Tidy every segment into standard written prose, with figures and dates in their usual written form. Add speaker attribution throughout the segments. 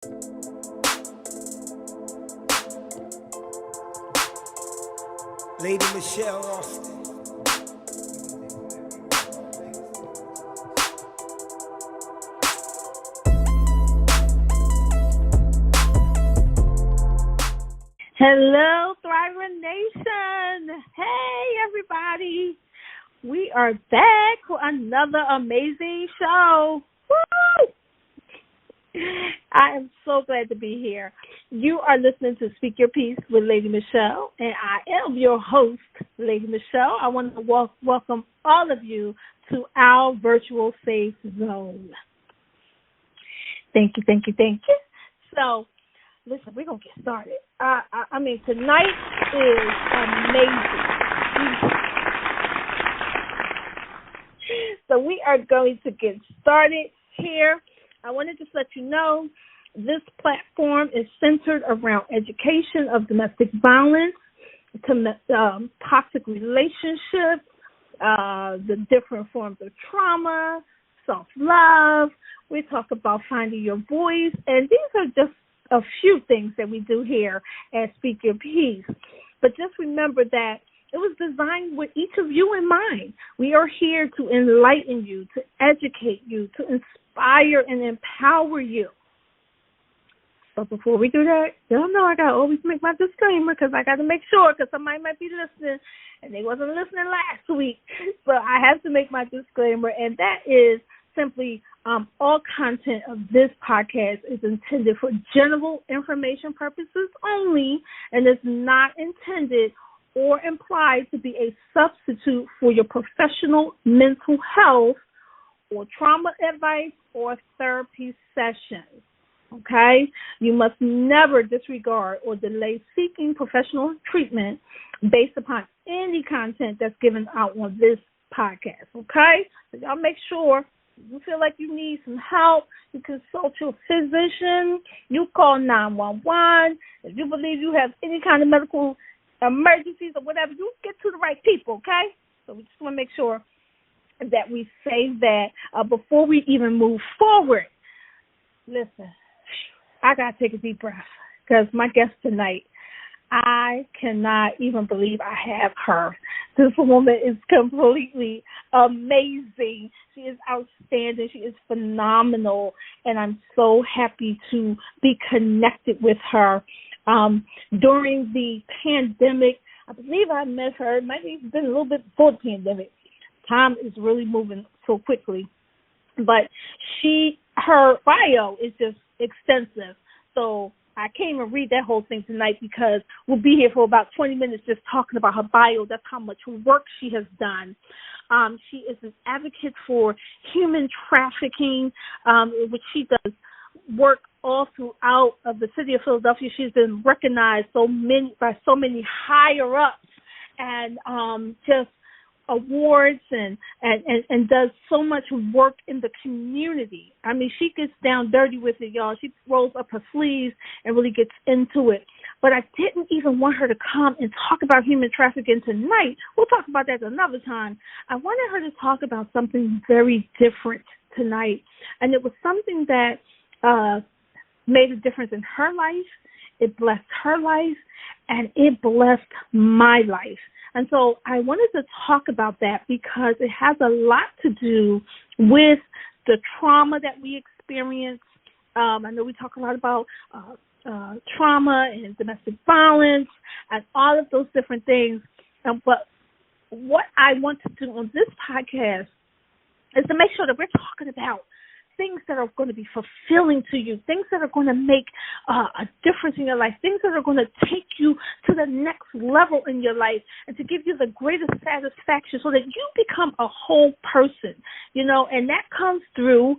Speaker 1: Lady Michelle Austin.
Speaker 2: Hello, Thriver Nation. Hey, everybody. We are back for another amazing show. Woo! I am so glad to be here. You are listening to Speak Your Piece with Lady Michelle, and I am your host, Lady Michelle. I want to welcome all of you to our virtual safe zone. Thank you, thank you, thank you. So, listen, we're going to get started. I mean, tonight is amazing. So we are going to get started here. I wanted to let you know this platform is centered around education of domestic violence, toxic relationships, the different forms of trauma, self-love. We talk about finding your voice, and these are just a few things that we do here at Speak Your Piece. But just remember that it was designed with each of you in mind. We are here to enlighten you, to educate you, to inspire and empower you. But before we do that, y'all know I got to always make my disclaimer because I got to make sure, because somebody might be listening and they wasn't listening last week. So I have to make my disclaimer, and that is simply all content of this podcast is intended for general information purposes only and is not intended or implied to be a substitute for your professional mental health or trauma advice or therapy sessions. Okay? You must never disregard or delay seeking professional treatment based upon any content that's given out on this podcast. Okay? So y'all make sure you feel like you need some help, you consult your physician, you call 911. If you believe you have any kind of medical emergencies or whatever, you get to the right people, okay? So we just want to make sure that we say that before we even move forward. Listen, I got to take a deep breath because my guest tonight, I cannot even believe I have her. This woman is completely amazing. She is outstanding. She is phenomenal, and I'm so happy to be connected with her. During the pandemic, I believe I met her. It might have been a little bit before the pandemic. Time is really moving so quickly. But her bio is just extensive. So I can't even read that whole thing tonight because we'll be here for about 20 minutes just talking about her bio. That's how much work she has done. She is an advocate for human trafficking, which she does work all throughout of the city of Philadelphia. She's been recognized by so many higher ups and just awards and does so much work in the community. I mean, she gets down dirty with it, y'all. She rolls up her sleeves and really gets into it. But I didn't even want her to come and talk about human trafficking tonight. We'll talk about that another time. I wanted her to talk about something very different tonight. And it was something that made a difference in her life. It blessed her life, and it blessed my life. And so I wanted to talk about that because it has a lot to do with the trauma that we experience. I know we talk a lot about trauma and domestic violence and all of those different things. But what I want to do on this podcast is to make sure that we're talking about things that are going to be fulfilling to you, things that are going to make a difference in your life, things that are going to take you to the next level in your life and to give you the greatest satisfaction so that you become a whole person, and that comes through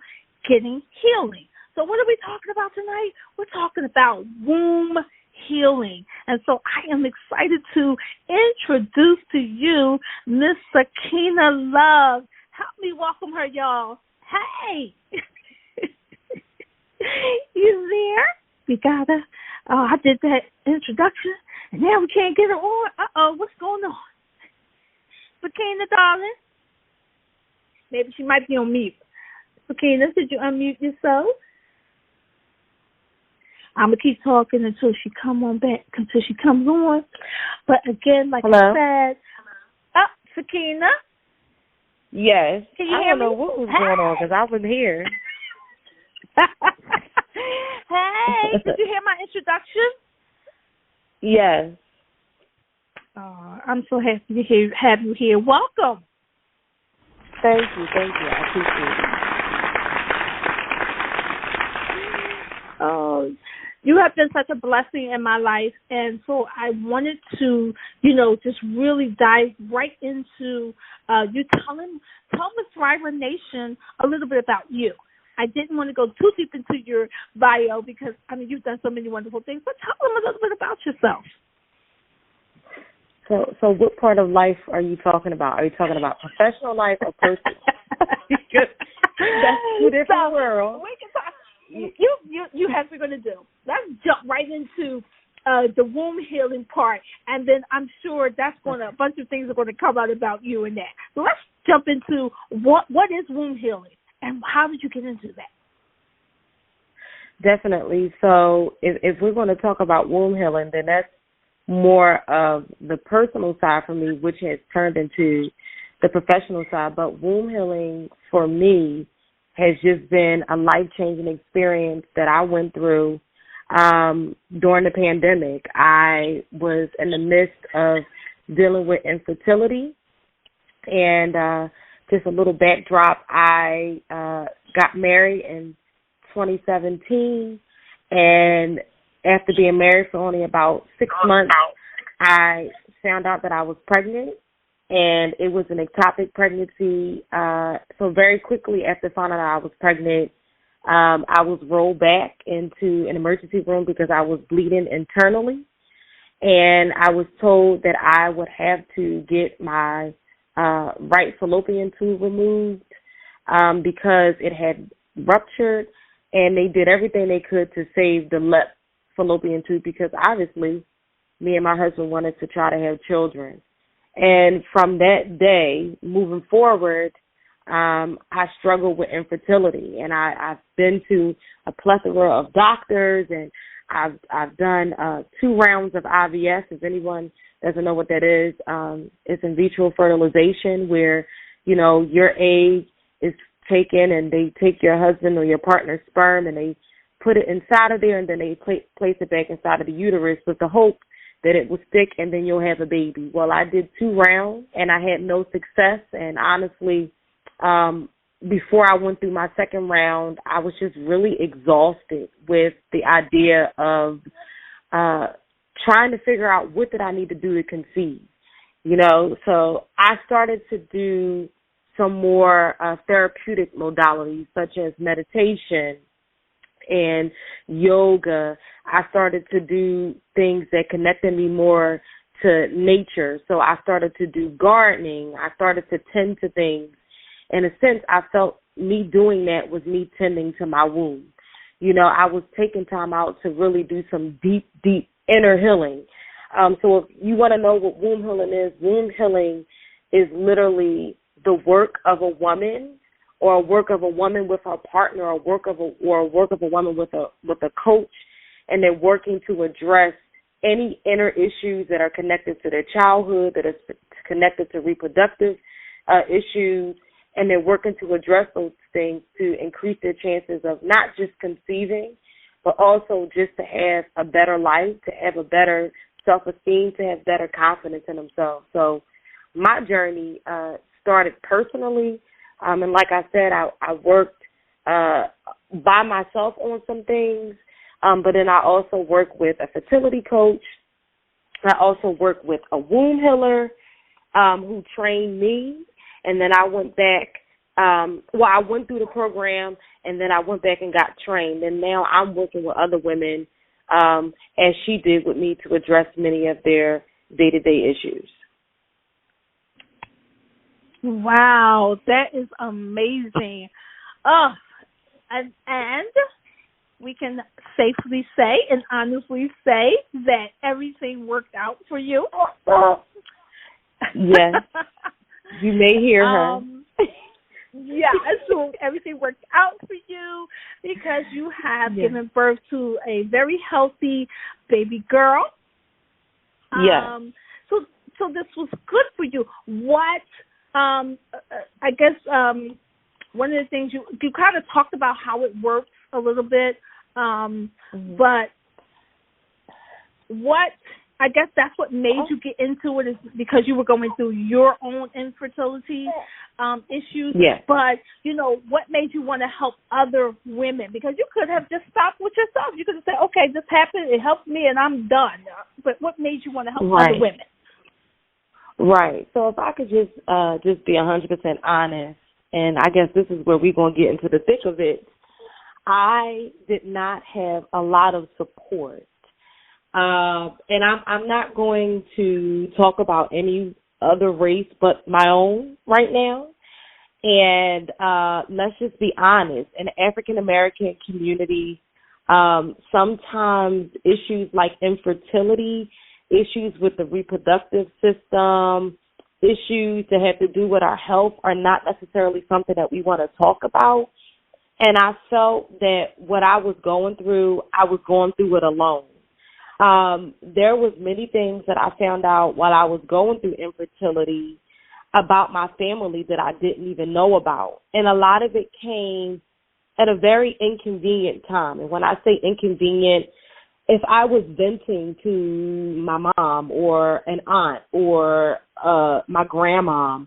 Speaker 2: getting healing. So what are we talking about tonight? We're talking about womb healing. And so I am excited to introduce to you Miss Sakinah Love. Help me welcome her, y'all. Hey, you there? We gotta, I did that introduction, and now we can't get her on. Uh-oh, what's going on? Sakinah, darling. Maybe she might be on mute. Sakinah, did you unmute yourself? I'm gonna keep talking until she comes on. But again, like
Speaker 3: Hello?
Speaker 2: I said, Sakinah.
Speaker 3: Yes.
Speaker 2: Can you
Speaker 3: I
Speaker 2: hear
Speaker 3: don't know
Speaker 2: me?
Speaker 3: what was going on because I was here.
Speaker 2: Hey, did you hear my introduction?
Speaker 3: Yes.
Speaker 2: I'm so happy to have you here. Welcome.
Speaker 3: Thank you. I appreciate it.
Speaker 2: Oh, you have been such a blessing in my life, and so I wanted to, just really dive right into you tell the Thriver Nation a little bit about you. I didn't want to go too deep into your bio because, you've done so many wonderful things, but tell them a little bit about yourself.
Speaker 3: So what part of life are you talking about? Are you talking about professional life or personal? Because that's two different worlds.
Speaker 2: We can talk. You have what we're going to do. Let's jump right into the womb healing part, and then I'm sure a bunch of things are going to come out about you and that. So let's jump into what is womb healing and how did you get into that?
Speaker 3: Definitely. So if we're going to talk about womb healing, then that's more of the personal side for me, which has turned into the professional side. But womb healing for me has just been a life-changing experience that I went through during the pandemic. I was in the midst of dealing with infertility, and just a little backdrop, I got married in 2017, and after being married for only about 6 months, I found out that I was pregnant, and it was an ectopic pregnancy. So very quickly after finding out I was pregnant, I was rolled back into an emergency room because I was bleeding internally, and I was told that I would have to get my right fallopian tube removed because it had ruptured, and they did everything they could to save the left fallopian tube because obviously me and my husband wanted to try to have children. And from that day moving forward, I struggled with infertility, and I've been to a plethora of doctors, and I've done 2 rounds of IVF. If anyone doesn't know what that is, it's in vitro fertilization where, your egg is taken and they take your husband or your partner's sperm and they put it inside of there, and then they place it back inside of the uterus with the hope that it will stick and then you'll have a baby. Well, I did 2 rounds and I had no success, and honestly, before I went through my second round, I was just really exhausted with the idea of trying to figure out what did I need to do to conceive, So I started to do some more therapeutic modalities such as meditation and yoga. I started to do things that connected me more to nature. So I started to do gardening. I started to tend to things. In a sense, I felt me doing that was me tending to my womb. I was taking time out to really do some deep, deep inner healing. So if you want to know what womb healing is literally the work of a woman, or a work of a woman with her partner, or a work of a woman with a coach, and they're working to address any inner issues that are connected to their childhood, that are connected to reproductive issues, and they're working to address those things to increase their chances of not just conceiving, but also just to have a better life, to have a better self-esteem, to have better confidence in themselves. So my journey started personally, and like I said, I worked by myself on some things, but then I also work with a fertility coach. I also work with a womb healer who trained me, and then I went back. I went through the program, and then I went back and got trained, and now I'm working with other women, as she did with me, to address many of their day-to-day issues.
Speaker 2: Wow, that is amazing. And we can safely say and honestly say that everything worked out for you.
Speaker 3: Yes. You may hear her.
Speaker 2: Yeah, so everything worked out for you because you have given birth to a very healthy baby girl. So this was good for you. What, I guess, one of the things you kind of talked about how it works a little bit, but what, I guess that's what made you get into it is because you were going through your own infertility issues.
Speaker 3: Yes.
Speaker 2: But, you know, what made you want to help other women? Because you could have just stopped with yourself. You could have said, okay, this happened, it helped me, and I'm done. But what made you want to help other women?
Speaker 3: Right. So if I could just be 100% honest, and I guess this is where we're going to get into the thick of it, I did not have a lot of support. And I'm not going to talk about any other race but my own right now. And let's just be honest. In the African-American community, sometimes issues like infertility, issues with the reproductive system, issues that have to do with our health are not necessarily something that we want to talk about. And I felt that what I was going through it alone. There was many things that I found out while I was going through infertility about my family that I didn't even know about. And a lot of it came at a very inconvenient time. And when I say inconvenient, if I was venting to my mom or an aunt or my grandma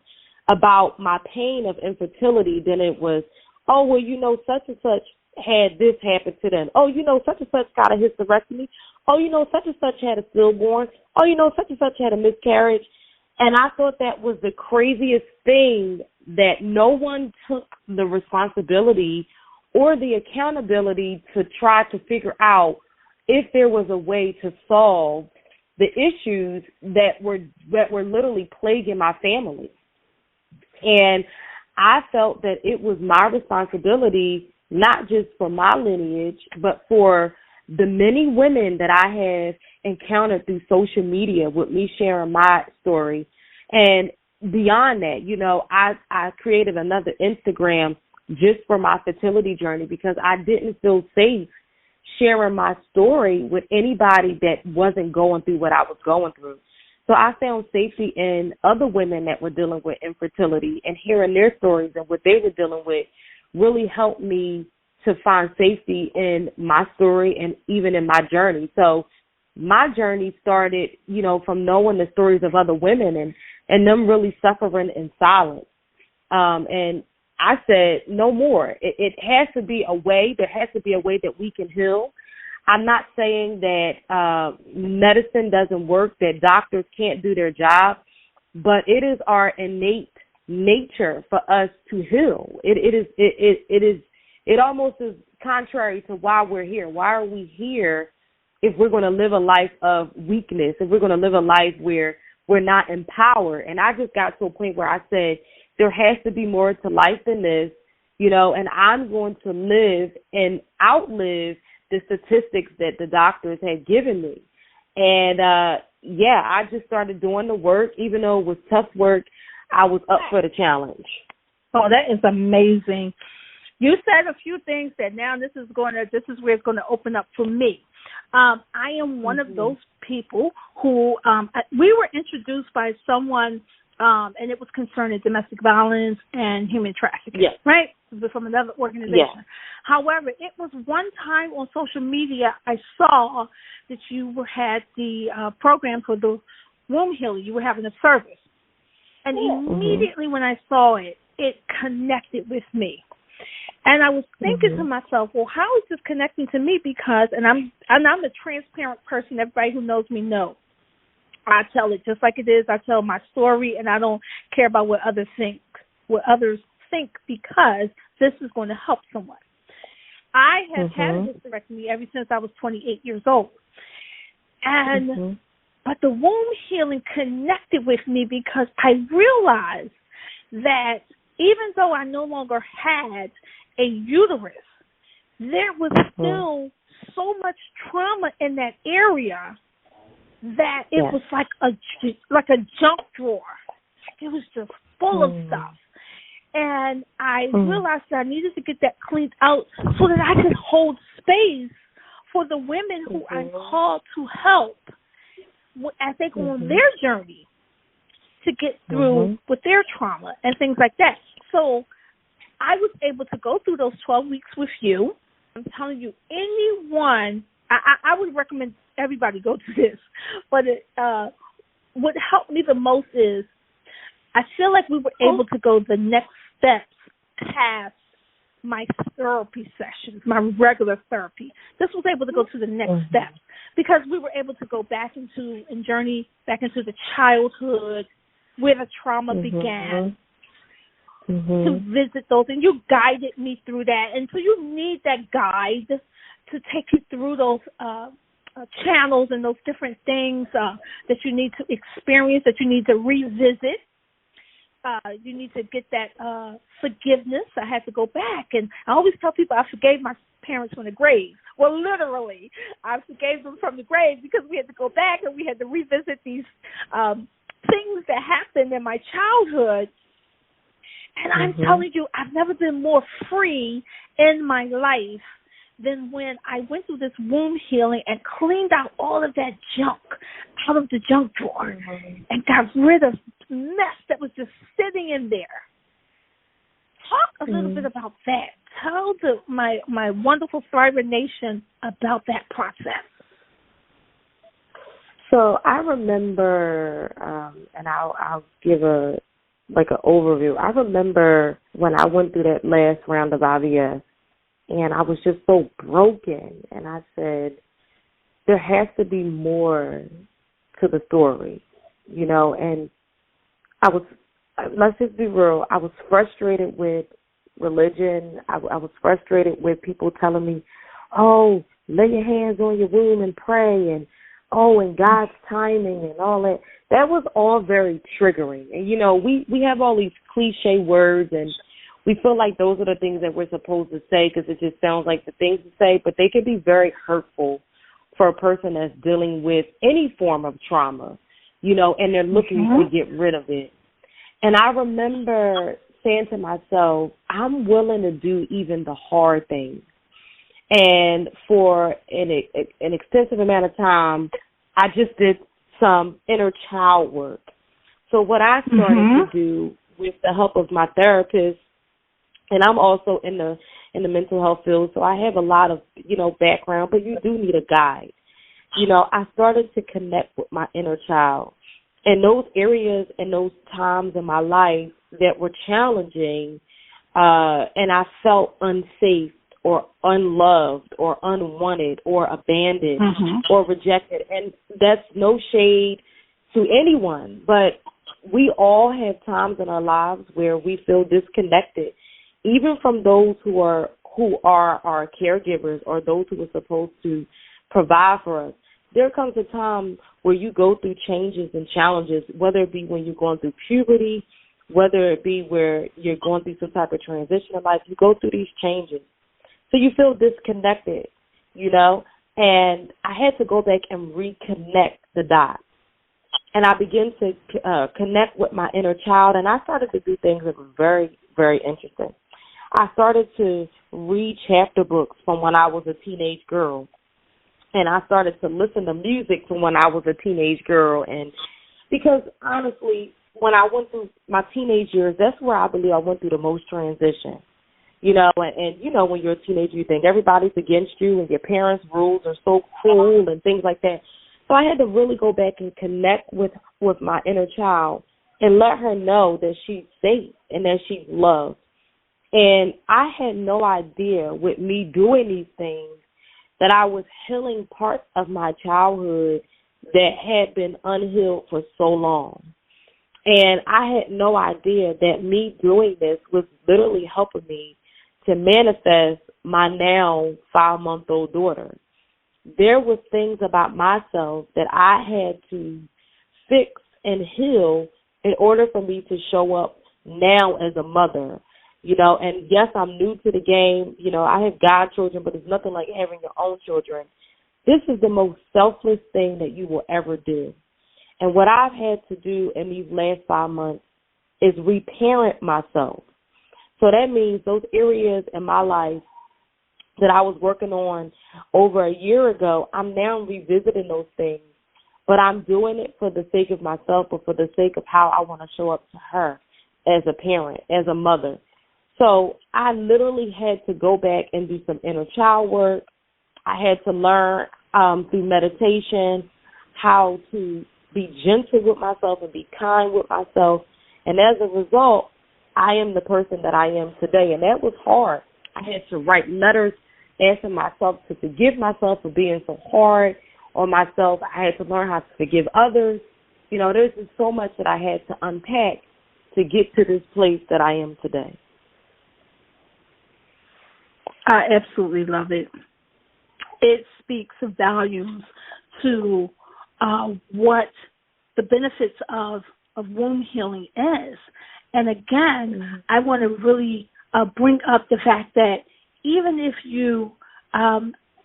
Speaker 3: about my pain of infertility, then it was, oh, well, you know, such and such had this happen to them. Oh, you know, such and such got a hysterectomy. Oh, you know, such and such had a stillborn. Oh, you know, such and such had a miscarriage. And I thought that was the craziest thing, that no one took the responsibility or the accountability to try to figure out if there was a way to solve the issues that were literally plaguing my family. And I felt that it was my responsibility, not just for my lineage, but for the many women that I have encountered through social media with me sharing my story. And beyond that, you know, I created another Instagram just for my fertility journey because I didn't feel safe sharing my story with anybody that wasn't going through what I was going through. So I found safety in other women that were dealing with infertility, and hearing their stories and what they were dealing with really helped me to find safety in my story and even in my journey. So my journey started, you know, from knowing the stories of other women and them really suffering in silence. And I said, no more. It has to be a way. There has to be a way that we can heal. I'm not saying that medicine doesn't work, that doctors can't do their job, but it is our innate nature for us to heal. It almost is contrary to why we're here. Why are we here if we're going to live a life of weakness, if we're going to live a life where we're not empowered? And I just got to a point where I said, there has to be more to life than this, you know, and I'm going to live and outlive the statistics that the doctors had given me. And, I just started doing the work. Even though it was tough work, I was up for the challenge.
Speaker 2: Oh, that is amazing. You said a few things that now this is where it's going to open up for me. I am one of those people who we were introduced by someone, and it was concerning domestic violence and human trafficking, right? From another organization. Yes. However, it was one time on social media I saw that you had the program for the womb healing. You were having a service. And immediately when I saw it, it connected with me. And I was thinking to myself, well, how is this connecting to me? Because, and I'm a transparent person. Everybody who knows me knows. I tell it just like it is. I tell my story, and I don't care about what others think, because this is going to help someone. I have had a hysterectomy ever since I was 28 years old. And but the womb healing connected with me because I realized that even though I no longer had a uterus, there was still so much trauma in that area that it was like a junk drawer. It was just full of stuff. And I realized that I needed to get that cleaned out so that I could hold space for the women who I'm called to help as they go on their journey to get through with their trauma and things like that. So I was able to go through those 12 weeks with you. I'm telling you, anyone, I would recommend everybody go to this. But what helped me the most is I feel like we were able to go the next steps past my therapy sessions, my regular therapy. This was able to go to the next steps because we were able to go back into and journey back into the childhood where the trauma began. To visit those, and you guided me through that. And so you need that guide to take you through those channels and those different things that you need to experience, that you need to revisit. You need to get that forgiveness. I had to go back, and I always tell people I forgave my parents from the grave. Well, literally, I forgave them from the grave because we had to go back and we had to revisit these things that happened in my childhood. And I'm telling you, I've never been more free in my life than when I went through this womb healing and cleaned out all of that junk out of the junk drawer and got rid of the mess that was just sitting in there. Talk a little bit about that. Tell my wonderful Thriver Nation about that process.
Speaker 3: So I remember, and I'll give an overview. I remember when I went through that last round of IVF, and I was just so broken, and I said, there has to be more to the story, and let's just be real, I was frustrated with religion. I was frustrated with people telling me, oh, lay your hands on your womb and pray, and in God's timing and all that. That was all very triggering. And, we have all these cliche words, and we feel like those are the things that we're supposed to say because it just sounds like the things to say, but they can be very hurtful for a person that's dealing with any form of trauma, and they're looking to get rid of it. And I remember saying to myself, I'm willing to do even the hard things. And for an extensive amount of time, I just did some inner child work. So what I started to do with the help of my therapist, and I'm also in the mental health field, so I have a lot of, background, but you do need a guide. I started to connect with my inner child. And those areas and those times in my life that were challenging, and I felt unsafe or unloved or unwanted or abandoned or rejected. And that's no shade to anyone, but we all have times in our lives where we feel disconnected, even from those who are our caregivers or those who are supposed to provide for us. There comes a time where you go through changes and challenges, whether it be when you're going through puberty, whether it be where you're going through some type of transition in life, you go through these changes. So you feel disconnected, and I had to go back and reconnect the dots. And I began to connect with my inner child, and I started to do things that were very, very interesting. I started to read chapter books from when I was a teenage girl, and I started to listen to music from when I was a teenage girl. And because, honestly, when I went through my teenage years, that's where I believe I went through the most transition. And when you're a teenager, you think everybody's against you and your parents' rules are so cruel and things like that. So I had to really go back and connect with my inner child and let her know that she's safe and that she's loved. And I had no idea with me doing these things that I was healing parts of my childhood that had been unhealed for so long. And I had no idea that me doing this was literally helping me to manifest my now 5-month-old daughter. There were things about myself that I had to fix and heal in order for me to show up now as a mother. And yes, I'm new to the game. I have godchildren, but it's nothing like having your own children. This is the most selfless thing that you will ever do. And what I've had to do in these last 5 months is reparent myself. So that means those areas in my life that I was working on over a year ago, I'm now revisiting those things, but I'm doing it for the sake of myself, but for the sake of how I want to show up to her as a parent, as a mother. So I literally had to go back and do some inner child work. I had to learn through meditation how to be gentle with myself and be kind with myself. And as a result, I am the person that I am today. And that was hard. I had to write letters asking myself to forgive myself for being so hard on myself. I had to learn how to forgive others. You know, there's just so much that I had to unpack to get to this place that I am today.
Speaker 2: I absolutely love it. It speaks volumes to what the benefits of womb healing is. And again, I want to really bring up the fact that even if you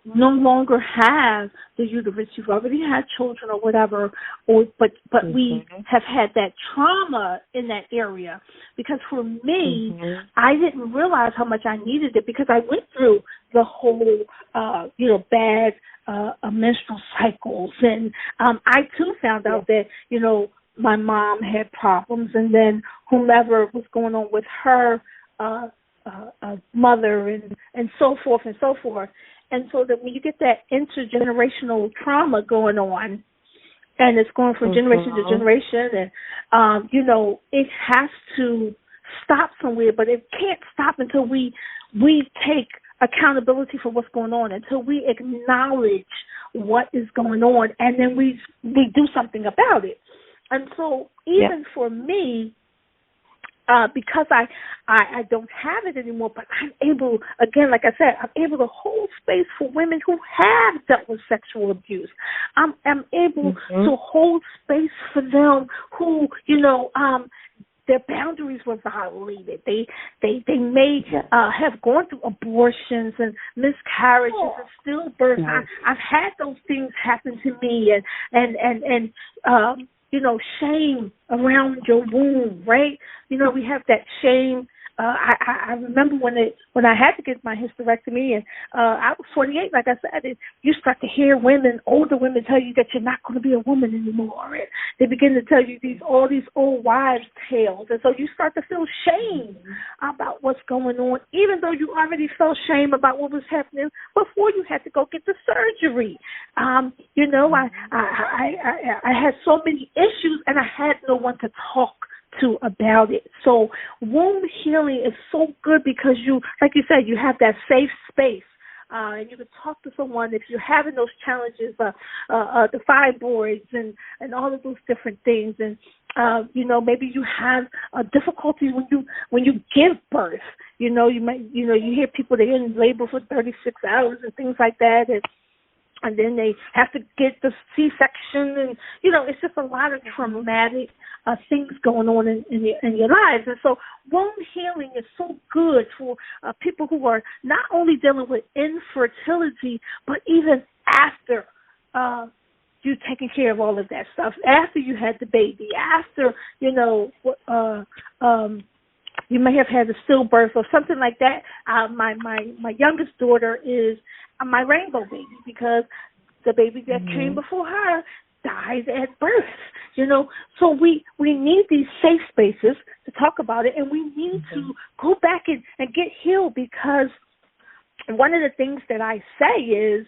Speaker 2: no longer have the uterus, you've already had children or whatever, but we have had that trauma in that area. Because for me, I didn't realize how much I needed it because I went through the whole, bad menstrual cycles. And I, too, found out that, my mom had problems, and then whomever was going on with her mother and so forth and so forth. And so that when you get that intergenerational trauma going on, and it's going from generation to generation, and, it has to stop somewhere, but it can't stop until we take accountability for what's going on, until we acknowledge what is going on, and then we do something about it. And so even for me, because I don't have it anymore, but I'm able, again, like I said, I'm able to hold space for women who have dealt with sexual abuse. I'm able to hold space for them who, their boundaries were violated. They may have gone through abortions and miscarriages and stillbirths. I've had those things happen to me, and shame around your womb, right? We have that shame. I remember when I had to get my hysterectomy, and I was 28, like I said, and you start to hear older women tell you that you're not going to be a woman anymore. And they begin to tell you all these old wives' tales. And so you start to feel shame about what's going on, even though you already felt shame about what was happening before you had to go get the surgery. I had so many issues, and I had no one to talk to about it. So womb healing is so good because you, like you said, you have that safe space. And you can talk to someone if you're having those challenges, the fibroids and all of those different things. And, maybe you have difficulties when you give birth. You hear people, they're in labor for 36 hours and things like that. And then they have to get the C-section, and it's just a lot of traumatic things going on in your lives. And so womb healing is so good for people who are not only dealing with infertility, but even after you taking care of all of that stuff, after you had the baby, after you may have had a stillbirth or something like that. My youngest daughter is my rainbow baby because the baby that came before her died at birth. So we need these safe spaces to talk about it, and we need to go back and get healed, because one of the things that I say is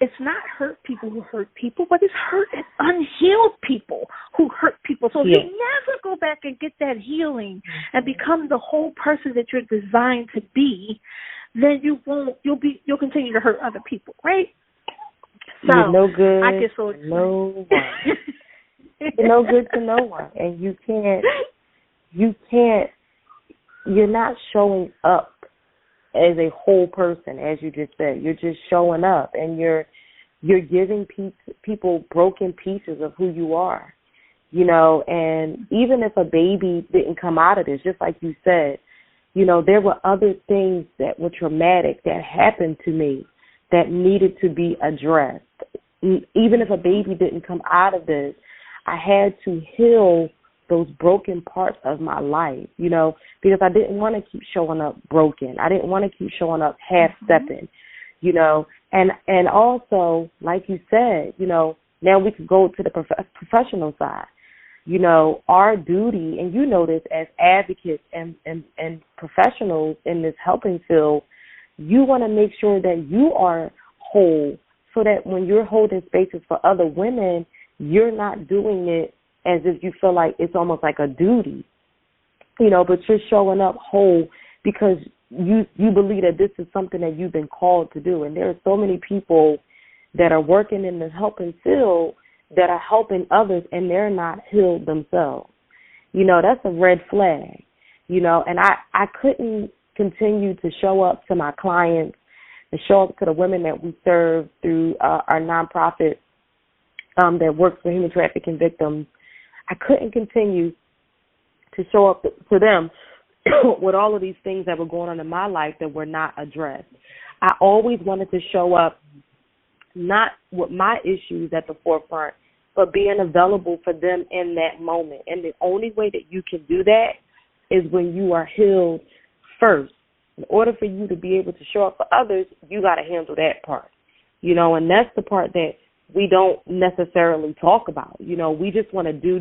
Speaker 2: it's not hurt people who hurt people, but it's hurt unhealed people who hurt people. So if you never go back and get that healing and become the whole person that you're designed to be, then you'll continue to hurt other people, right? So
Speaker 3: you're no good.
Speaker 2: I get so excited.
Speaker 3: No one. You're no good to no one, and you can't. You're not showing up as a whole person, as you just said. You're just showing up, and you're giving people broken pieces of who you are, and even if a baby didn't come out of this, just like you said, there were other things that were traumatic that happened to me that needed to be addressed. Even if a baby didn't come out of this, I had to heal those broken parts of my life, you know, because I didn't want to keep showing up broken. I didn't want to keep showing up half-stepping, you know. And also, like you said, you know, now we could go to the professional side. You know, our duty, and you know this as advocates and professionals in this helping field, you want to make sure that you are whole so that when you're holding spaces for other women, you're not doing it as if you feel like it's almost like a duty, you know, but you're showing up whole because you believe that this is something that you've been called to do. And there are so many people that are working in the helping field that are helping others and they're not healed themselves. You know, that's a red flag, you know, and I couldn't continue to show up to my clients and show up to the women that we serve through our nonprofit that works for human trafficking victims. I couldn't continue to show up to them with all of these things that were going on in my life that were not addressed. I always wanted to show up not with my issues at the forefront, but being available for them in that moment. And the only way that you can do that is when you are healed first. In order for you to be able to show up for others, you got to handle that part, you know, and that's the part that we don't necessarily talk about. You know, we just want to do,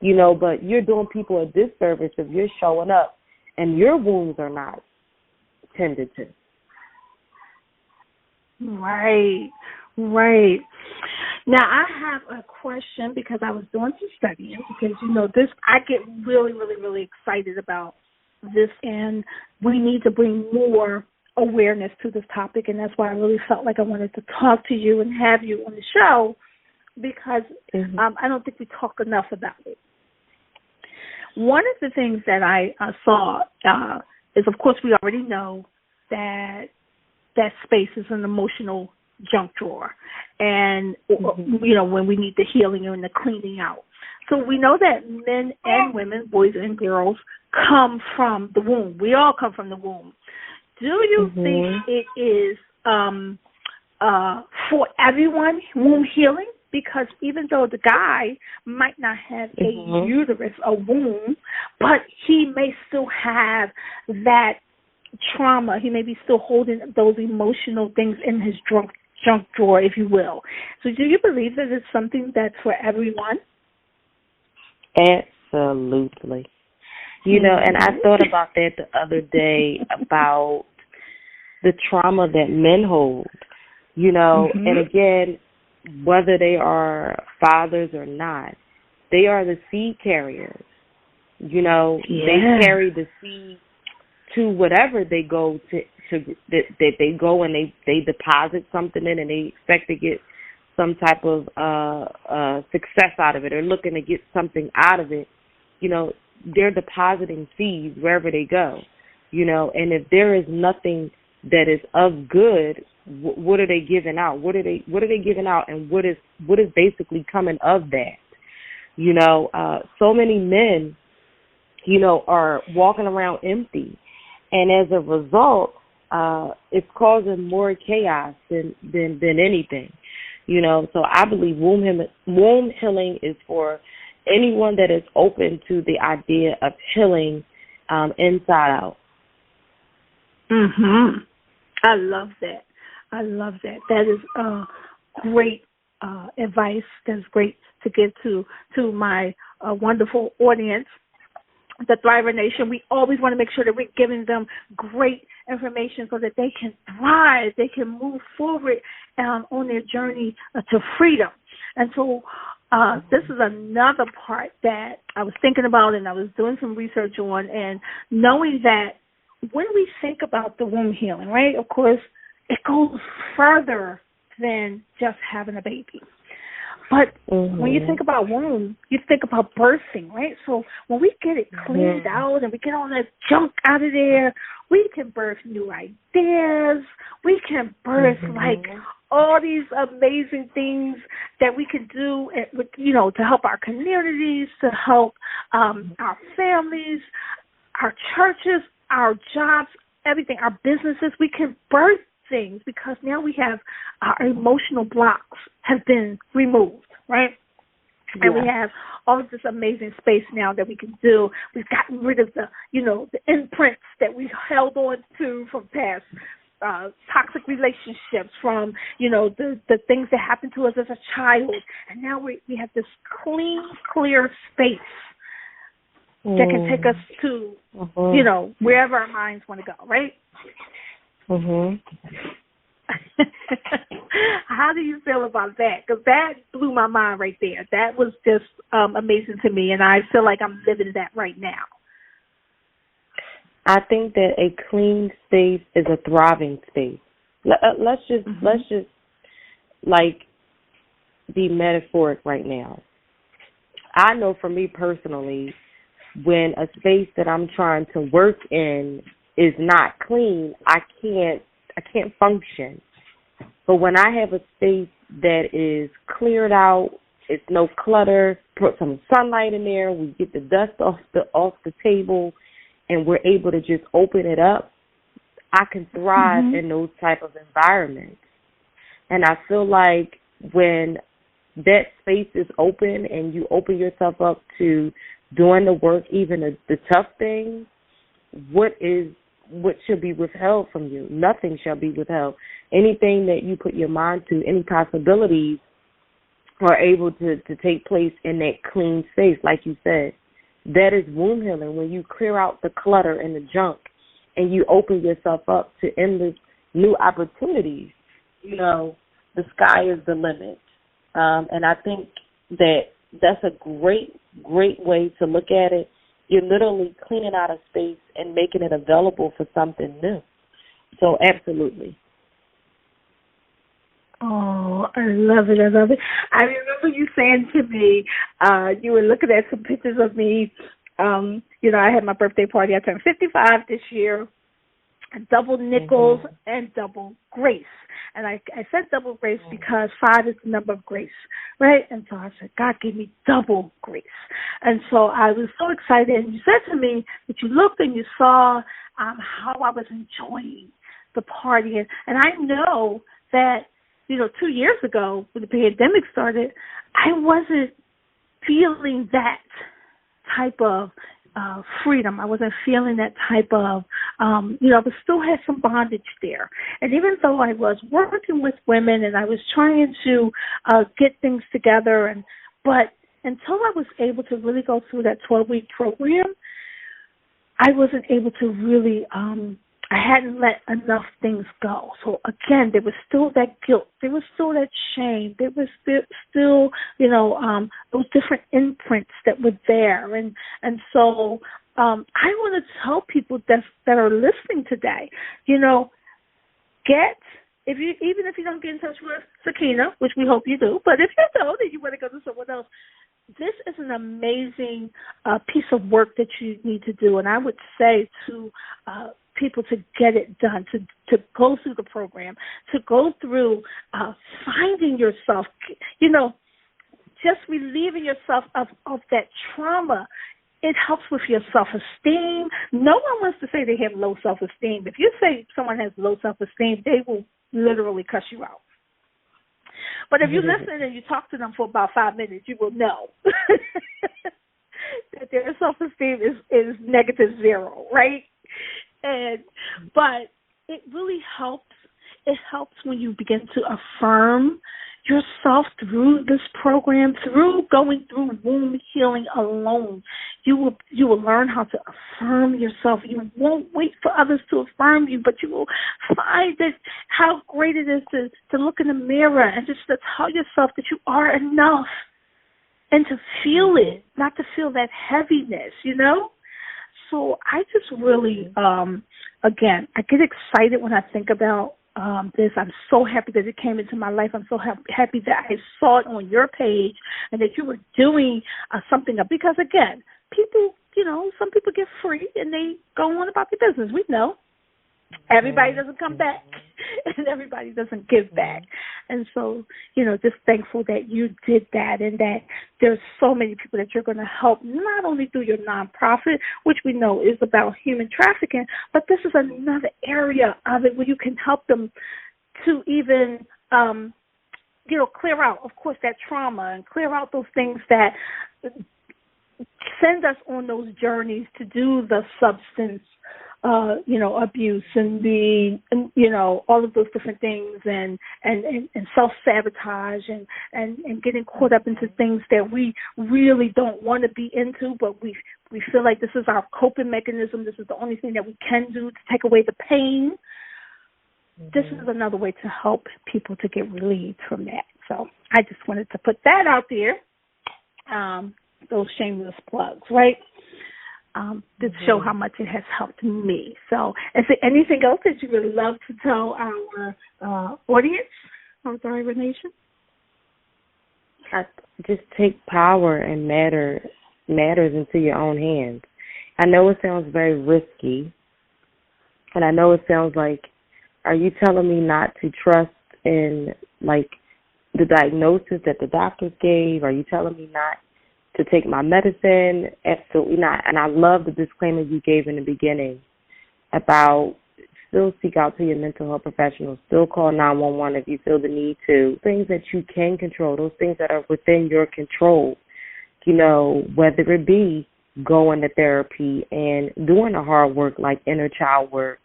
Speaker 3: you know, but you're doing people a disservice if you're showing up and your wounds are not tended to.
Speaker 2: Right. Now, I have a question because I was doing some studying because, you know, this, I get really, really, really excited about this, and we need to bring more awareness to this topic, and that's why I really felt like I wanted to talk to you and have you on the show because I don't think we talk enough about it. One of the things that I saw is, of course, we already know that space is an emotional junk drawer, and you know, when we need the healing and the cleaning out. So we know that men and women, boys and girls, come from the womb. We all come from the womb. Do you think it is for everyone womb healing? Because even though the guy might not have a uterus, a womb, but he may still have that trauma. He may be still holding those emotional things in his junk drawer, if you will. So do you believe that it's something that's for everyone?
Speaker 3: Absolutely. You know, and I thought about that the other day about the trauma that men hold, you know, and again, whether they are fathers or not, they are the seed carriers. You know, they carry the seed to whatever they go to that they go and they deposit something in and they expect to get some type of success out of it or looking to get something out of it. You know, they're depositing seeds wherever they go, you know, and if there is nothing that is of good, what are they giving out? What are they giving out, and what is basically coming of that? You know, so many men, you know, are walking around empty, and as a result, it's causing more chaos than anything. You know, so I believe womb healing is for anyone that is open to the idea of healing inside out.
Speaker 2: I love that. That is great advice. That's great to give to my wonderful audience, the Thriver Nation. We always want to make sure that we're giving them great information so that they can thrive, they can move forward on their journey to freedom. And so this is another part that I was thinking about and I was doing some research on, and knowing that when we think about the womb healing, right, of course, it goes further than just having a baby. But when you think about womb, you think about birthing, right? So when we get it cleaned out and we get all that junk out of there, we can birth new ideas. We can birth like all these amazing things that we can do, you know, to help our communities, to help our families, our churches, our jobs, everything, our businesses. We can birth things because now we have our emotional blocks have been removed, right? And we have all of this amazing space now that we can do. We've gotten rid of the imprints that we held on to from past toxic relationships, from, the things that happened to us as a child. And now we have this clean, clear space that can take us to, wherever our minds want to go, right? How do you feel about that? Because that blew my mind right there. That was just amazing to me, and I feel like I'm living that right now.
Speaker 3: I think that a clean space is a thriving space. Let's just like be metaphoric right now. I know for me personally, when a space that I'm trying to work in is not clean, I can't function. But when I have a space that is cleared out, it's no clutter, put some sunlight in there, we get the dust off the table, and we're able to just open it up, I can thrive in those type of environments. And I feel like when that space is open and you open yourself up to doing the work, even the tough things, what should be withheld from you? Nothing shall be withheld. Anything that you put your mind to, any possibilities are able to take place in that clean space, like you said. That is womb healing, when you clear out the clutter and the junk and you open yourself up to endless new opportunities. The sky is the limit. And I think that's a great, great way to look at it. You're literally cleaning out a space and making it available for something new. So absolutely.
Speaker 2: Oh, I love it. I love it. I remember you saying to me, you were looking at some pictures of me. I had my birthday party. I turned 55 this year. Double nickels and double grace. And I said double grace because 5 is the number of grace, right? And so I said, God gave me double grace. And so I was so excited. And you said to me that you looked and you saw how I was enjoying the party. And I know that, 2 years ago when the pandemic started, I wasn't feeling that type of freedom. I wasn't feeling that type of, I still had some bondage there. And even though I was working with women and I was trying to get things together, but until I was able to really go through that 12-week program, I wasn't able to really, I hadn't let enough things go. So again, there was still that guilt. There was still that shame. There was still, those different imprints that were there. And so I want to tell people that are listening today, even if you don't get in touch with Sakinah, which we hope you do, but if you don't and you want to go to someone else, this is an amazing piece of work that you need to do. And I would say to people to get it done, to go through the program, to go through finding yourself, just relieving yourself of that trauma. It helps with your self-esteem. No one wants to say they have low self-esteem. If you say someone has low self-esteem, they will literally cuss you out. But if you listen and you talk to them for about 5 minutes, you will know that their self-esteem is -0, right? But it really helps. It helps when you begin to affirm yourself through this program, through going through womb healing alone. You will learn how to affirm yourself. You won't wait for others to affirm you, but you will find that how great it is to look in the mirror and just to tell yourself that you are enough and to feel it, not to feel that heaviness, So I just really, again, I get excited when I think about this. I'm so happy that it came into my life. I'm so happy that I saw it on your page and that you were doing something. Because, again, people, some people get free and they go on about their business. We know. Everybody doesn't come back and everybody doesn't give back. And so, just thankful that you did that and that there's so many people that you're going to help, not only through your nonprofit, which we know is about human trafficking, but this is another area of it where you can help them to even clear out, of course, that trauma and clear out those things that send us on those journeys to do the substance, abuse and all of those different things and self-sabotage and getting caught up into things that we really don't want to be into, but we feel like this is our coping mechanism. This is the only thing that we can do to take away the pain. This is another way to help people to get relieved from that. So I just wanted to put that out there, those shameless plugs, right? To show how much it has helped me. So is there anything else that you would love to tell our audience of the Ira Nation?
Speaker 3: Just take power and matters into your own hands. I know it sounds very risky, and I know it sounds like, are you telling me not to trust in, like, the diagnosis that the doctors gave? Are you telling me not to take my medicine? Absolutely not. And I love the disclaimer you gave in the beginning about still seek out to your mental health professionals, still call 911 if you feel the need to. Things that you can control, those things that are within your control, whether it be going to therapy and doing the hard work like inner child work,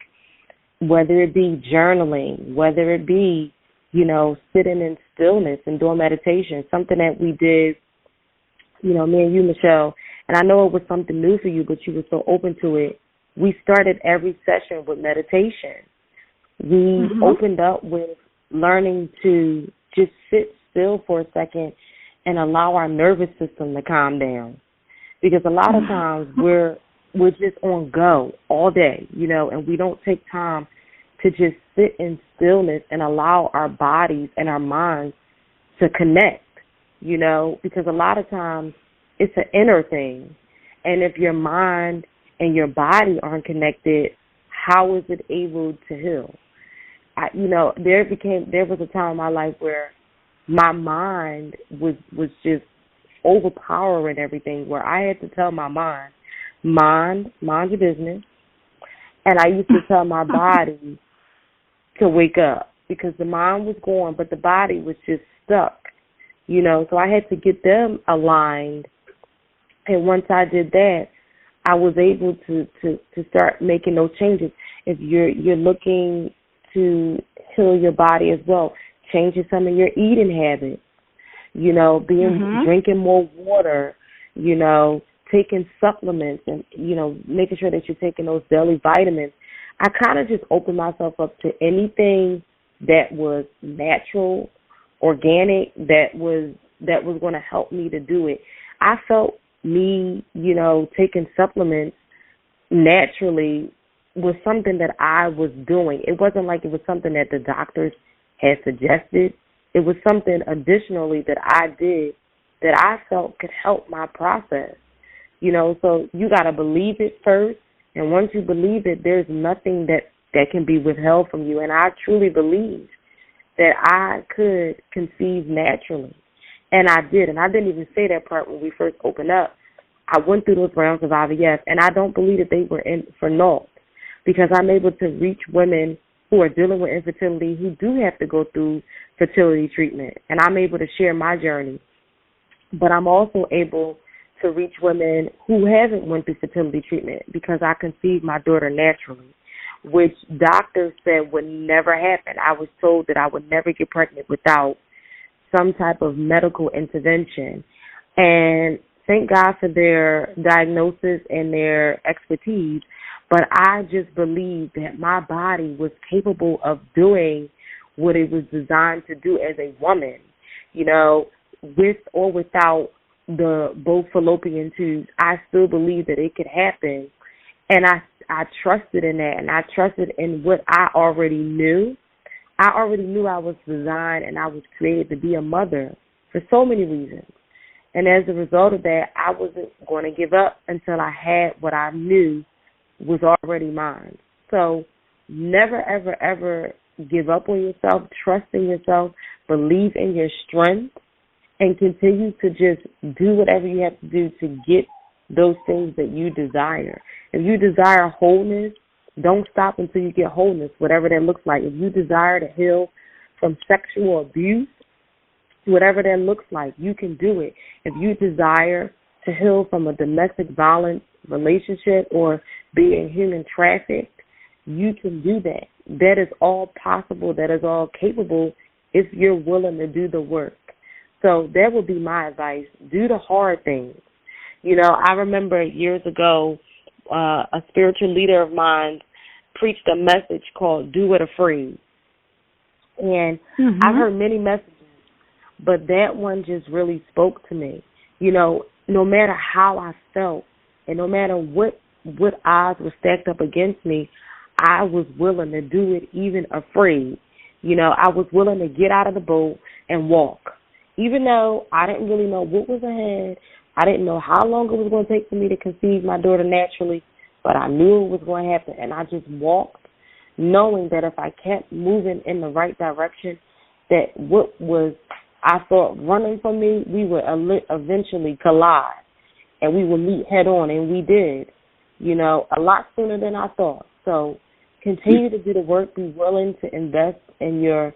Speaker 3: whether it be journaling, whether it be, sitting in stillness and doing meditation, something that we did, me and you, Michelle, and I know it was something new for you, but you were so open to it. We started every session with meditation. We opened up with learning to just sit still for a second and allow our nervous system to calm down. Because a lot of times we're just on go all day, and we don't take time to just sit in stillness and allow our bodies and our minds to connect, because a lot of times it's an inner thing. And if your mind and your body aren't connected, how is it able to heal? There was a time in my life where my mind was just overpowering everything, where I had to tell my mind your business. And I used to tell my body to wake up, because the mind was going, but the body was just stuck, so I had to get them aligned. And once I did that, I was able to start making those changes. If you're looking to heal your body as well, changing some of your eating habits, drinking more water, taking supplements and, making sure that you're taking those daily vitamins. I kind of just opened myself up to anything that was natural, organic, that was going to help me to do it. I felt me, taking supplements naturally was something that I was doing. It wasn't like it was something that the doctors had suggested. It was something additionally that I did that I felt could help my process. So you got to believe it first. And once you believe it, there's nothing that can be withheld from you. And I truly believe that I could conceive naturally. And I did. And I didn't even say that part when we first opened up. I went through those rounds of IVF, and I don't believe that they were in for naught, because I'm able to reach women who are dealing with infertility, who do have to go through fertility treatment. And I'm able to share my journey. But I'm also able to reach women who haven't went through fertility treatment, because I conceived my daughter naturally, which doctors said would never happen. I was told that I would never get pregnant without some type of medical intervention. And thank God for their diagnosis and their expertise, but I just believed that my body was capable of doing what it was designed to do as a woman, with or without the both fallopian tubes. I still believe that it could happen, and I trusted in that, and I trusted in what I already knew. I already knew I was designed and I was created to be a mother for so many reasons. And as a result of that, I wasn't going to give up until I had what I knew was already mine. So never, ever, ever give up on yourself. Trust in yourself. Believe in your strength. And continue to just do whatever you have to do to get those things that you desire. If you desire wholeness, don't stop until you get wholeness, whatever that looks like. If you desire to heal from sexual abuse, whatever that looks like. You can do it. If you desire to heal from a domestic violence relationship or being human trafficked, you can do that. That is all possible. That is all capable if you're willing to do the work. So that would be my advice. Do the hard things. You know, I remember years ago, a spiritual leader of mine preached a message called Do It Afraid. And I've heard many messages, but that one just really spoke to me. You know, no matter how I felt and no matter what odds were stacked up against me, I was willing to do it even afraid. You know, I was willing to get out of the boat and walk. Even though I didn't really know what was ahead, I didn't know how long it was going to take for me to conceive my daughter naturally, but I knew it was going to happen. And I just walked, knowing that if I kept moving in the right direction, that what was, I thought, running from me, we would eventually collide and we would meet head on, and we did, you know, a lot sooner than I thought. So continue to do the work, be willing to invest in your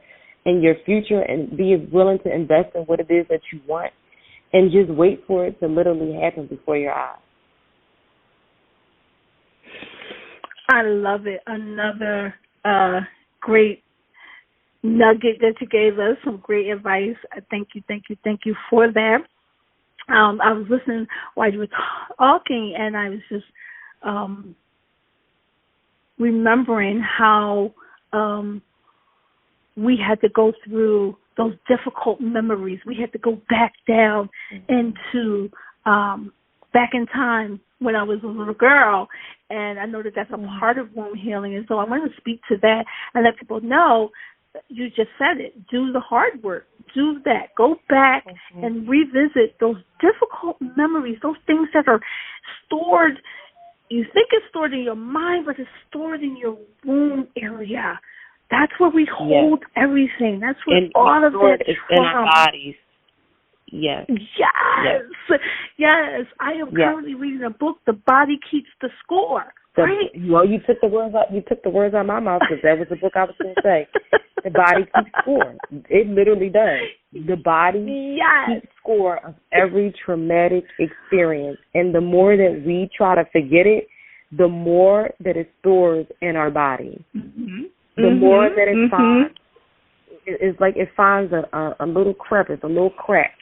Speaker 3: future and be willing to invest in what it is that you want, and just wait for it to literally happen before your eyes.
Speaker 2: I love it. Another great nugget that you gave us, some great advice. Thank you for that. I was listening while you were talking, and I was just remembering how we had to go through those difficult memories. We had to go back down into back in time when I was a little girl, and I know that that's a part of womb healing, and so I want to speak to that and let people know. You just said it. Do the hard work. Do that. Go back and revisit those difficult memories, those things that are stored. You think it's stored in your mind, but it's stored in your womb area. That's where we hold everything. That's where all of that
Speaker 3: is in our bodies. Yes.
Speaker 2: I am currently reading a book, The Body Keeps the Score. Right?
Speaker 3: Well, you took the words out of my mouth, because that was the book I was going to say. The body keeps score. It literally does. The body keeps score of every traumatic experience, and the more that we try to forget it, the more that it stores in our body. The more that it finds, it's like it finds a little crevice, a little crack,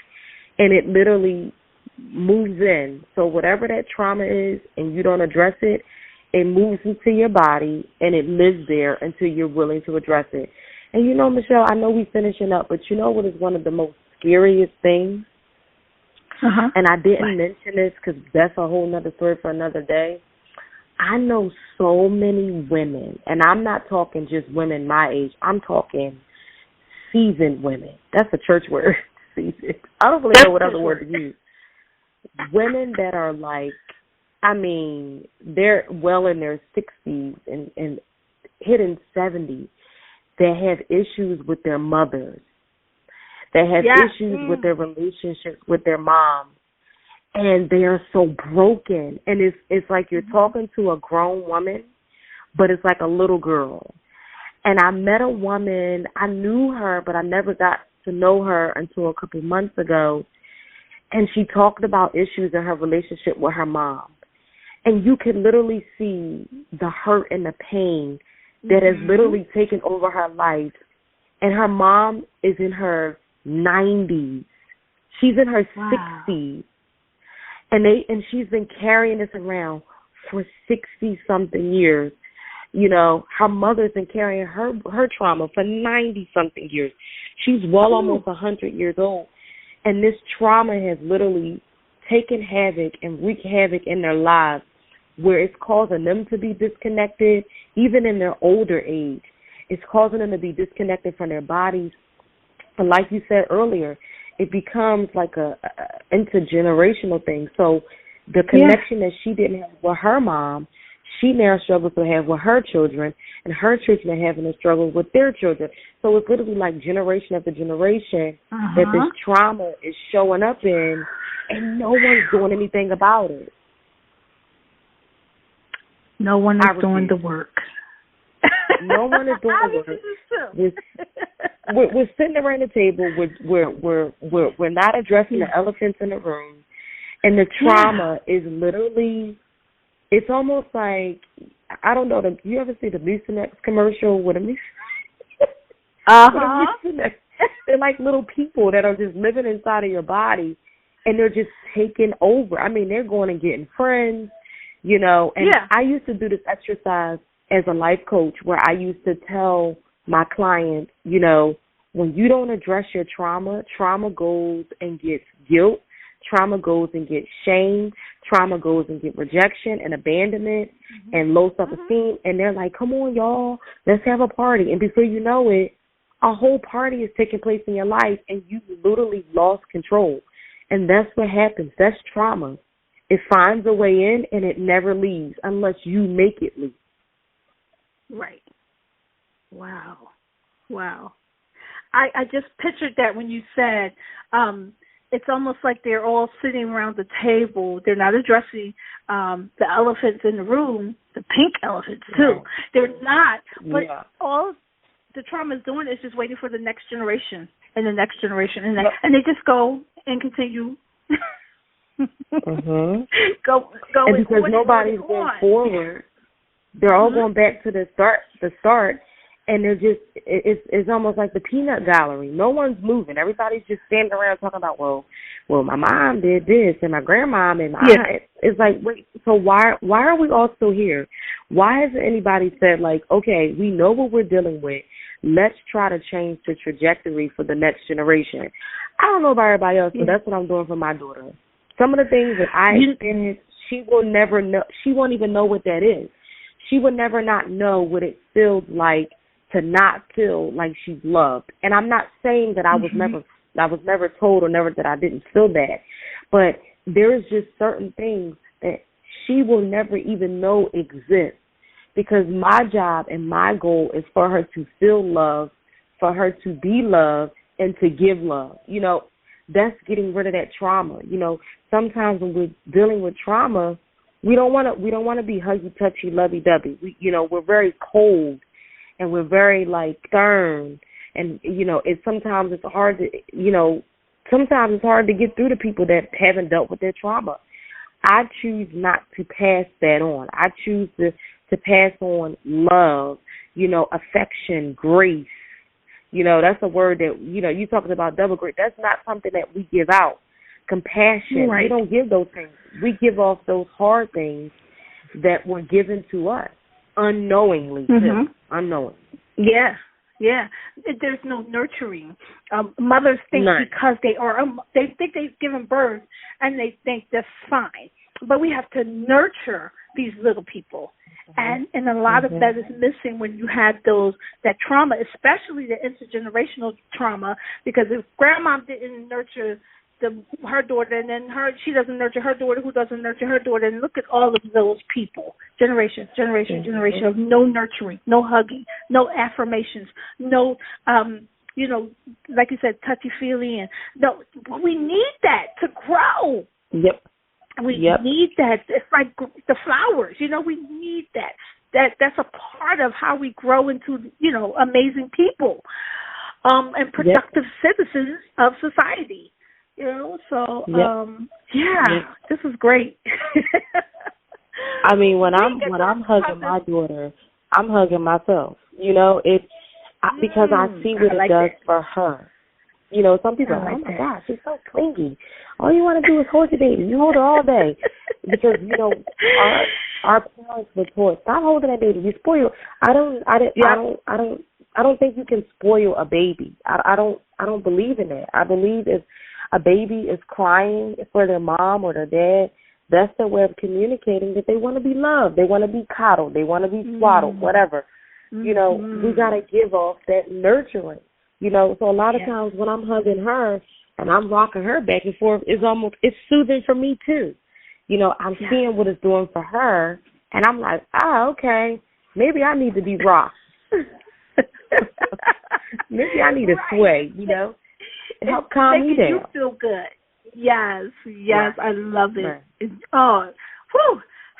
Speaker 3: and it literally moves in. So whatever that trauma is, and you don't address it, it moves into your body, and it lives there until you're willing to address it. And you know, Michelle, I know we're finishing up, but you know what is one of the most scariest things? And I didn't mention this because that's a whole nother story for another day. I know so many women, and I'm not talking just women my age. I'm talking seasoned women. That's a church word, seasoned. I don't really know what other word to use. Women that are like, I mean, they're well in their 60s and hitting 70s, that have issues with their mothers, that have issues with their relationships with their moms, and they are so broken. And it's like you're talking to a grown woman, but it's like a little girl. And I met a woman, I knew her, but I never got to know her until a couple months ago, and she talked about issues in her relationship with her mom. And you can literally see the hurt and the pain that has literally taken over her life. And her mom is in her 90s. She's in her 60s. And she's been carrying this around for 60-something years. You know, her mother's been carrying her trauma for 90-something years. She's almost 100 years old. And this trauma has literally taken havoc and wreaked havoc in their lives, where it's causing them to be disconnected, even in their older age. It's causing them to be disconnected from their bodies. And like you said earlier, it becomes like a intergenerational thing. So the connection that she didn't have with her mom, she now struggles to have with her children, and her children are having to struggle with their children. So it's literally like generation after generation that this trauma is showing up in, and no one's doing anything about it.
Speaker 2: No one is doing the work.
Speaker 3: No one is doing the work. we're sitting around the table. We're not addressing the elephants in the room, and the trauma is literally. It's almost like, I don't know. You ever see the Mucinex commercial with a Mucinex? They're like little people that are just living inside of your body, and they're just taking over. I mean, they're going and getting friends, you know. And I used to do this exercise as a life coach where I used to tell my clients, you know, when you don't address your trauma, trauma goes and gets guilt. Trauma goes and gets shame. Trauma goes and gets rejection and abandonment and low self-esteem. And they're like, come on, y'all, let's have a party. And before you know it, a whole party is taking place in your life, and you literally lost control. And that's what happens. That's trauma. It finds a way in, and it never leaves unless you make it leave.
Speaker 2: Right. Wow. I just pictured that when you said, it's almost like they're all sitting around the table. They're not addressing the elephants in the room, the pink elephants too. They're not. But all the trauma is doing is just waiting for the next generation and the next generation, and they just go and continue. Go.
Speaker 3: And because nobody's going forward, they're all going back to the start. And they're just, it's almost like the peanut gallery. No one's moving. Everybody's just standing around talking about, well, my mom did this, and my grandmom, and my aunt. It's like, wait, so why are we all still here? Why hasn't anybody said, like, okay, we know what we're dealing with. Let's try to change the trajectory for the next generation. I don't know about everybody else, but that's what I'm doing for my daughter. Some of the things that I experienced, she will never know. She won't even know what that is. She will never not know what it feels like to not feel like she's loved. And I'm not saying that I was never told or never that I didn't feel that, but there's just certain things that she will never even know exist, because my job and my goal is for her to feel love, for her to be loved, and to give love. You know, that's getting rid of that trauma. You know, sometimes when we're dealing with trauma, we don't want to be huggy, touchy, lovey dovey. We're very cold. And we're very, like, stern. And, sometimes it's hard to get through to people that haven't dealt with their trauma. I choose not to pass that on. I choose to pass on love, affection, grace. That's a word that, you talking about double grace. That's not something that we give out. Compassion. Right. We don't give those things. We give off those hard things that were given to us. Unknowingly, too. Unknowingly.
Speaker 2: Yeah. There's no nurturing. Mothers think because they think they've given birth and they think that's fine. But we have to nurture these little people. And a lot of that is missing when you had that trauma, especially the intergenerational trauma, because if grandma didn't nurture her daughter, and then she doesn't nurture her daughter, who doesn't nurture her daughter, and look at all of those people, generation of no nurturing, no hugging, no affirmations, no, like you said, touchy-feely, and no, we need that to grow.
Speaker 3: Yep.
Speaker 2: We need that. It's like the flowers, we need that. That's a part of how we grow into, amazing people, and productive citizens of society. This is great.
Speaker 3: I mean, when I'm hugging my daughter, I'm hugging myself. Because I see what it does for her. Some people are like, oh my gosh, she's so clingy. All you want to do is hold your baby. You hold her all day. Because, our parents were taught, stop holding that baby. You spoil. I don't think you can spoil a baby. I don't believe in that. I believe if a baby is crying for their mom or their dad, that's their way of communicating that they want to be loved. They want to be coddled. They want to be swaddled, whatever. We got to give off that nurturing. So a lot of times when I'm hugging her and I'm rocking her back and forth, it's soothing for me too. I'm seeing what it's doing for her, and I'm like, okay, maybe I need to be rocked. Maybe I need a sway, Help calm me down.
Speaker 2: You feel good. Yes, I love it. How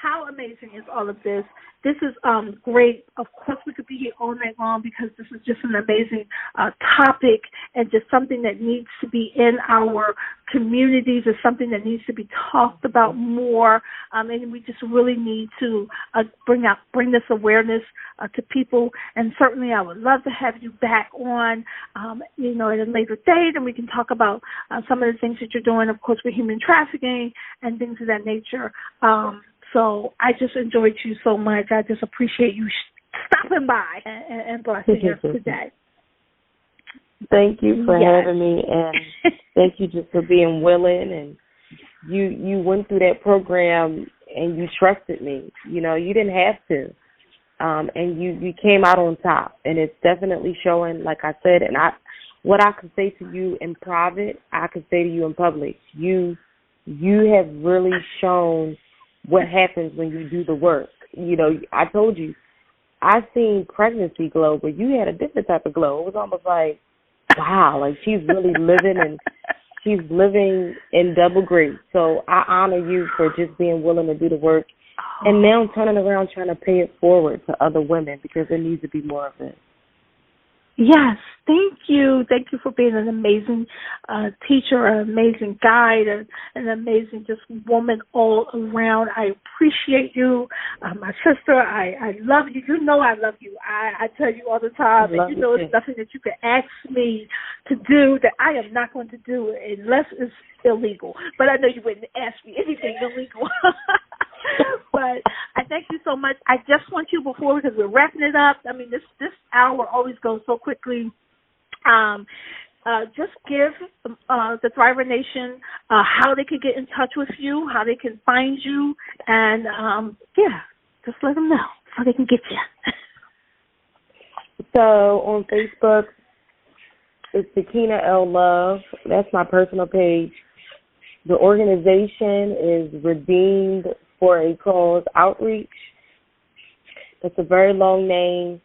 Speaker 2: how amazing is all of this? This is great. Of course, we could be here all night long because this is just an amazing topic and just something that needs to be in our communities. It's something that needs to be talked about more, and we just really need to bring this awareness to people. And certainly, I would love to have you back on, at a later date, and we can talk about some of the things that you're doing, of course, with human trafficking and things of that nature. So I just enjoyed you so much. I just appreciate you stopping by and blessing us today.
Speaker 3: Thank you for having me, and thank you just for being willing. And you went through that program and you trusted me. You didn't have to, and you came out on top. And it's definitely showing, like I said. And what I could say to you in private, I could say to you in public. You have really shown what happens when you do the work. I told you, I seen pregnancy glow, but you had a different type of glow. It was almost like, wow, like she's really living, and she's living in double grace. So I honor you for just being willing to do the work, and now turning around trying to pay it forward to other women, because there needs to be more of it.
Speaker 2: Yes, thank you. Thank you for being an amazing teacher, an amazing guide, an amazing just woman all around. I appreciate you. My sister, I love you. You know I love you. I tell you all the time, and it's nothing that you can ask me to do that I am not going to do unless it's illegal. But I know you wouldn't ask me anything illegal. But I thank you so much. I just want you, because we're wrapping it up. I mean, this hour always goes so quickly. Just give the Thriver Nation how they can get in touch with you, how they can find you, and just let them know how they can get you.
Speaker 3: So on Facebook, it's Sakinah Love. That's my personal page. The organization is Redeemed for a Cause Outreach. It's a very long name,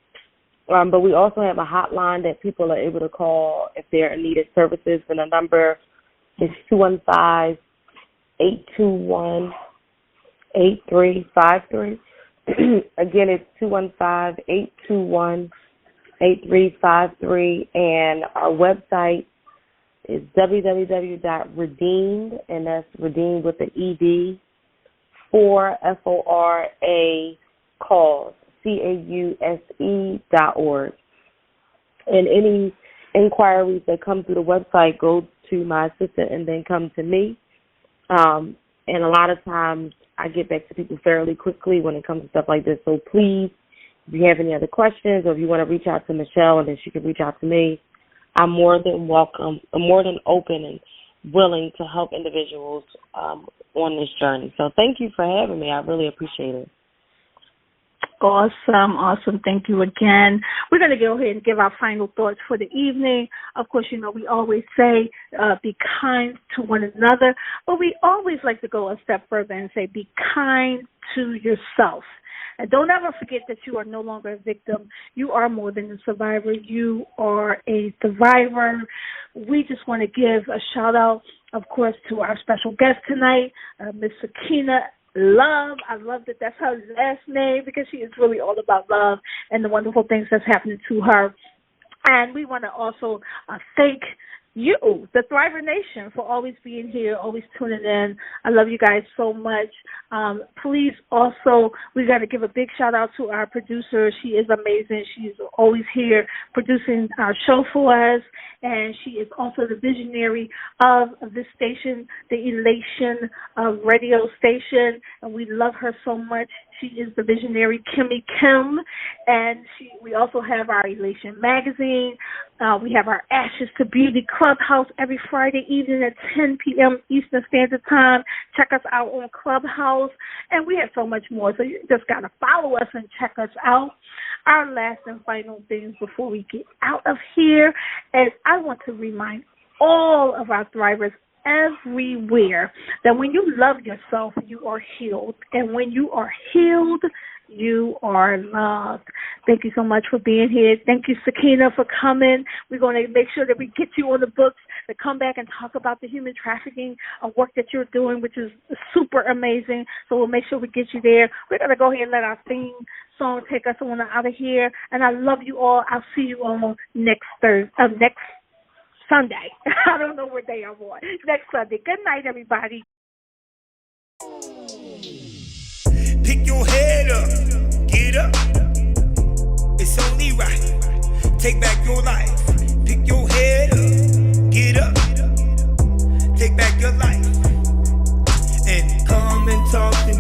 Speaker 3: but we also have a hotline that people are able to call if they're in need of services, and the number is 215-821-8353. Again, it's 215-821-8353, and our website is www.redeemed, and that's redeemed with an ED, for FORA cause, CAUSE.org. And any inquiries that come through the website go to my assistant and then come to me. And a lot of times I get back to people fairly quickly when it comes to stuff like this. So please, if you have any other questions, or if you want to reach out to Michelle and then she can reach out to me, I'm more than welcome. I'm more than open and willing to help individuals on this journey. So thank you for having me. I really appreciate it.
Speaker 2: Awesome. Thank you again. We're going to go ahead and give our final thoughts for the evening. Of course, we always say be kind to one another, but we always like to go a step further and say be kind to yourself. And don't ever forget that you are no longer a victim. You are more than a survivor. You are a thriver. We just want to give a shout out, of course, to our special guest tonight, Miss Sakinah Love. I love that that's her last name, because she is really all about love and the wonderful things that's happening to her. And we want to also thank you, the Thriver Nation, for always being here, always tuning in. I love you guys so much. Please also, we got to give a big shout out to our producer. She is amazing. She's always here producing our show for us, and she is also the visionary of this station, the Elation radio station, and we love her so much. She is the visionary Kimmy Kim, and we also have our Elation magazine. We have our Ashes to Beauty Clubhouse every Friday evening at 10 p.m. Eastern Standard Time. Check us out on Clubhouse, and we have so much more. So you just got to follow us and check us out. Our last and final things before we get out of here, and I want to remind all of our thrivers everywhere. That when you love yourself, you are healed. And when you are healed, you are loved. Thank you so much for being here. Thank you, Sakinah, for coming. We're going to make sure that we get you on the books to come back and talk about the human trafficking work that you're doing, which is super amazing. So we'll make sure we get you there. We're going to go ahead and let our theme song take us on out of here. And I love you all. I'll see you on next Sunday. I don't know what day I'm on. Next Sunday. Good night, everybody.
Speaker 1: Pick your head up, get up. It's only right. Take back your life. Pick your head up, get up. Take back your life. And come and talk to